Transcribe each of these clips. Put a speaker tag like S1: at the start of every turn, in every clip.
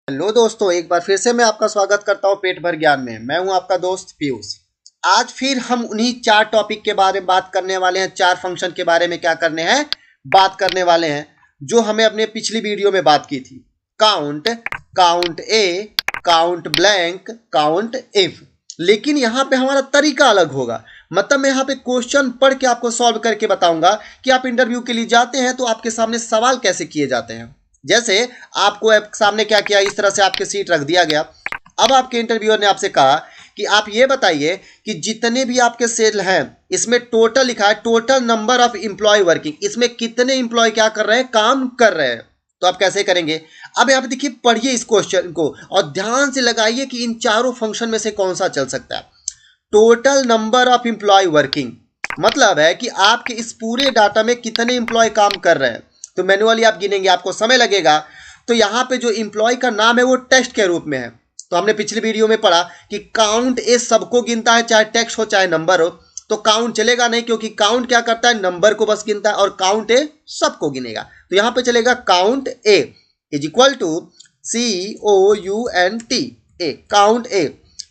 S1: Hello दोस्तों, एक बार फिर से मैं आपका स्वागत करता हूं पेट भर ज्ञान में। मैं हूं आपका दोस्त पीयूष। आज फिर हम उन्हीं चार टॉपिक के बारे में बात करने वाले हैं। चार फंक्शन के बारे में क्या करने हैं, बात करने वाले हैं, जो हमें अपने पिछली वीडियो में बात की थी। Count, count A, count blank, count if. लेकिन यहाँ पे हमारा तरीका अलग होगा। मतलब मैं यहाँ पे क्वेश्चन पढ़ के आपको सॉल्व करके बताऊंगा कि आप इंटरव्यू के लिए जाते हैं तो आपके सामने सवाल कैसे किए जाते हैं। जैसे आपको सामने क्या किया, इस तरह से आपके सीट रख दिया गया। अब आपके इंटरव्यूअर ने आपसे कहा कि आप ये बताइए कि जितने भी आपके सेल हैं इसमें टोटल लिखा है, total number of employee working, इसमें कितने इंप्लॉय क्या कर रहे हैं, काम कर रहे हैं। तो आप कैसे करेंगे। अब यहाँ पे देखिए, पढ़िए इस क्वेश्चन को और ध्यान से लगाइए कि इन चारों फंक्शन में से कौन सा चल सकता है। Total number of employee working मतलब है कि आपके इस पूरे डाटा में कितने इंप्लॉय काम कर रहे हैं। तो मैनुअली आप गिनेंगे, आपको समय लगेगा। तो यहाँ पे जो इंप्लॉय का नाम है वो टेक्स्ट के रूप में है। तो हमने पिछली वीडियो में पढ़ा कि काउंट ए सबको गिनता है, चाहे टेक्स्ट हो चाहे नंबर हो। तो काउंट चलेगा नहीं, क्योंकि काउंट क्या करता है, नंबर को बस गिनता है, और काउंट ए सबको गिनेगा। तो यहाँ पे चलेगा count A is equal to COUNT A, count A.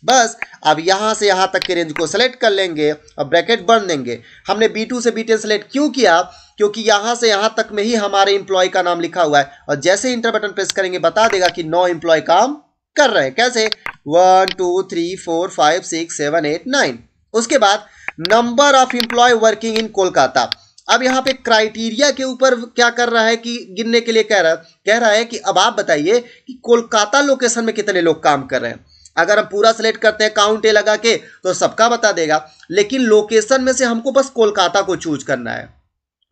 S1: बस अब यहां से यहां तक के रेंज को सेलेक्ट कर लेंगे और ब्रैकेट बन देंगे। हमने B2 से B10 सेलेक्ट क्यों किया, क्योंकि यहां से यहां तक में ही हमारे इंप्लॉय का नाम लिखा हुआ है, और जैसे इंटर बटन प्रेस करेंगे बता देगा कि 9 इंप्लॉय काम कर रहे हैं। कैसे, 1 2 3 4 5 6 7 8 9। उसके बाद number of employee working in Kolkata. अब यहाँ पे क्राइटेरिया के ऊपर क्या कर रहा है कि गिनने के लिए कह रहा है कि अब आप बताइए कि कोलकाता लोकेशन में कितने लोग काम कर रहे हैं। अगर हम पूरा सेलेक्ट करते हैं काउंट ए लगा के तो सबका बता देगा, लेकिन लोकेशन में से हमको बस कोलकाता को चूज करना है।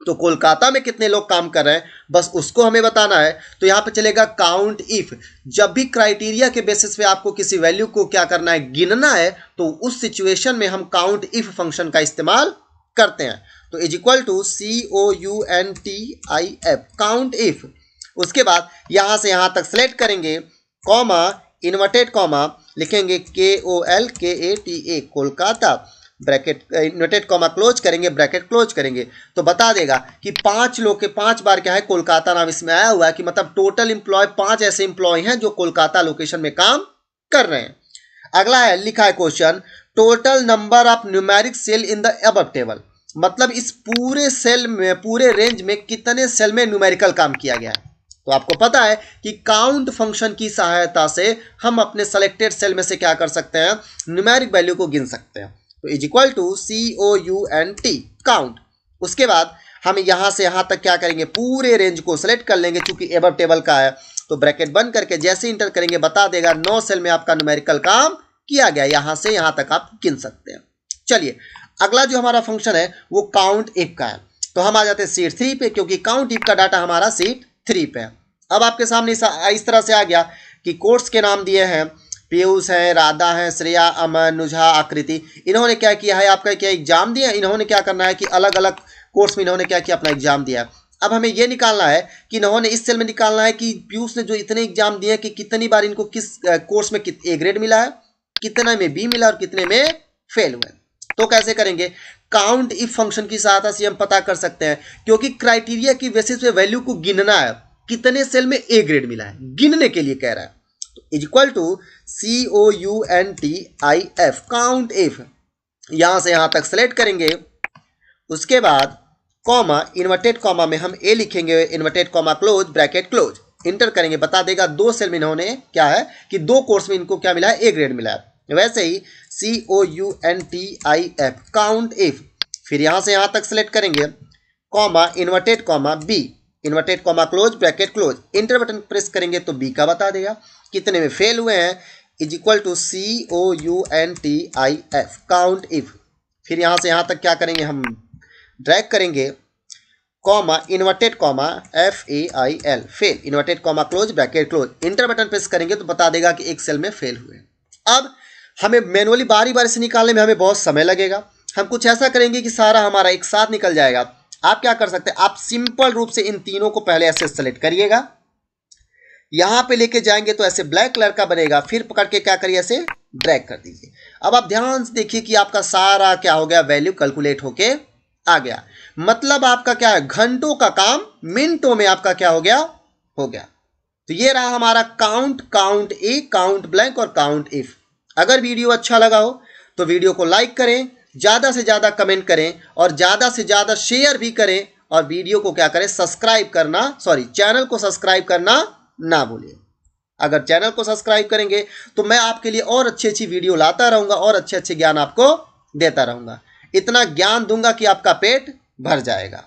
S1: तो कोलकाता में कितने लोग काम कर रहे हैं बस उसको हमें बताना है। तो यहां पे चलेगा काउंट इफ। जब भी क्राइटेरिया के बेसिस पे आपको किसी वैल्यू को क्या करना है, गिनना है, तो उस सिचुएशन में हम काउंट इफ फंक्शन का इस्तेमाल करते हैं। तो is equal to COUNTIF, count if. उसके बाद यहां से यहां तक सेलेक्ट करेंगे, कॉमा, इन्वर्टेड कॉमा लिखेंगे KOLKATA, Kolkata, bracket inverted comma close करेंगे, ब्रैकेट क्लोज करेंगे। तो बता देगा कि 5 लोग के 5 बार क्या है, कोलकाता नाम इसमें आया हुआ है, कि मतलब टोटल इंप्लॉय 5 ऐसे इंप्लॉय हैं जो कोलकाता लोकेशन में काम कर रहे हैं। अगला है, लिखा है question, total number of numeric cell in the above table. मतलब इस पूरे सेल में, पूरे रेंज में कितने सेल में न्यूमेरिकल काम किया गया है। तो आपको पता है कि काउंट फंक्शन की सहायता से हम अपने सेलेक्टेड सेल में से क्या कर सकते हैं, न्यूमेरिक वैल्यू को गिन सकते हैं। तो is equal to COUNT, count. उसके बाद हम यहां से यहां तक क्या करेंगे, पूरे रेंज को सेलेक्ट कर लेंगे, चूंकि एबव टेबल का है। तो ब्रैकेट बंद करके जैसे इंटर करेंगे बता देगा 9 सेल में आपका न्यूमेरिकल काम किया गया। यहां से यहां तक आप गिन सकते हैं। चलिए, अगला जो हमारा फंक्शन है वो काउंट इफ का है। तो हम आ जाते हैं सीट 3 पे, क्योंकि काउंट इफ का डाटा हमारा सीट 3 पे है। अब आपके सामने इस तरह से आ गया कि कोर्स के नाम दिए हैं, पीयूष है, राधा है, श्रेया, अमन, नुझा, आकृति। इन्होंने क्या किया है, आपका क्या एग्जाम दिया। इन्होंने क्या करना है कि अलग अलग कोर्स में इन्होंने क्या किया, अपना एग्जाम दिया। अब हमें यह निकालना है कि इन्होंने इस सेल में निकालना है कि पीयूष ने जो इतने एग्जाम दिए कि कितनी बार इनको किस कोर्स में A ग्रेड मिला है, कितने में B मिला और कितने में फेल हुए। तो कैसे करेंगे, काउंट इफ फंक्शन की सहायता से हम पता कर सकते हैं, क्योंकि क्राइटेरिया की बेसिस पे वैल्यू को गिनना है, कितने सेल में A ग्रेड मिला है, गिनने के लिए कह रहा है। तो is equal to COUNTIF, count if. यहां से यहां तक सेलेक्ट करेंगे। उसके बाद कॉमा, इन्वर्टेड कॉमा में हम A लिखेंगे, inverted comma close, bracket close, inter करेंगे। बता देगा 2 सेल में इन्होंने क्या है कि 2 कोर्स में इनको क्या मिला है, A ग्रेड मिला है। वैसे ही COUNTIF, काउंट इफ। फिर यहां से यहां तक सेलेक्ट करेंगे, comma, inverted comma B, inverted comma close, bracket close, inter button press करेंगे तो B का बता देगा, कितने में फेल हुए हैं, is equal to COUNTIF, count if. फिर यहां से यहां तक क्या करेंगे, हम ड्रैग करेंगे, comma, inverted comma FAIL, fail, inverted comma close, bracket close, inter button press करेंगे तो बता देगा कि एक सेल में फेल हुए। अब हमें मैनुअली बारी बारी से निकालने में हमें बहुत समय लगेगा। हम कुछ ऐसा करेंगे कि सारा हमारा एक साथ निकल जाएगा। आप क्या कर सकते हैं, आप सिंपल रूप से इन तीनों को पहले ऐसे सेलेक्ट करिएगा, यहां पे लेके जाएंगे तो ऐसे ब्लैक कलर का बनेगा, फिर पकड़ के क्या करिए, ऐसे ड्रैग कर दीजिए। अब आप ध्यान से देखिए कि आपका सारा क्या हो गया, वैल्यू कैलकुलेट होके आ गया। मतलब आपका क्या है, घंटों का काम मिनटों में आपका क्या हो गया, तो ये रहा हमारा काउंट, काउंट ए, काउंट ब्लैंक और काउंट इफ। अगर वीडियो अच्छा लगा हो तो वीडियो को लाइक करें, ज़्यादा से ज़्यादा कमेंट करें और ज़्यादा से ज़्यादा शेयर भी करें, और वीडियो को क्या करें, सब्सक्राइब करना, चैनल को सब्सक्राइब करना ना भूलिए। अगर चैनल को सब्सक्राइब करेंगे तो मैं आपके लिए और अच्छी अच्छी वीडियो लाता रहूँगा और अच्छे अच्छे ज्ञान आपको देता रहूँगा। इतना ज्ञान दूंगा कि आपका पेट भर जाएगा।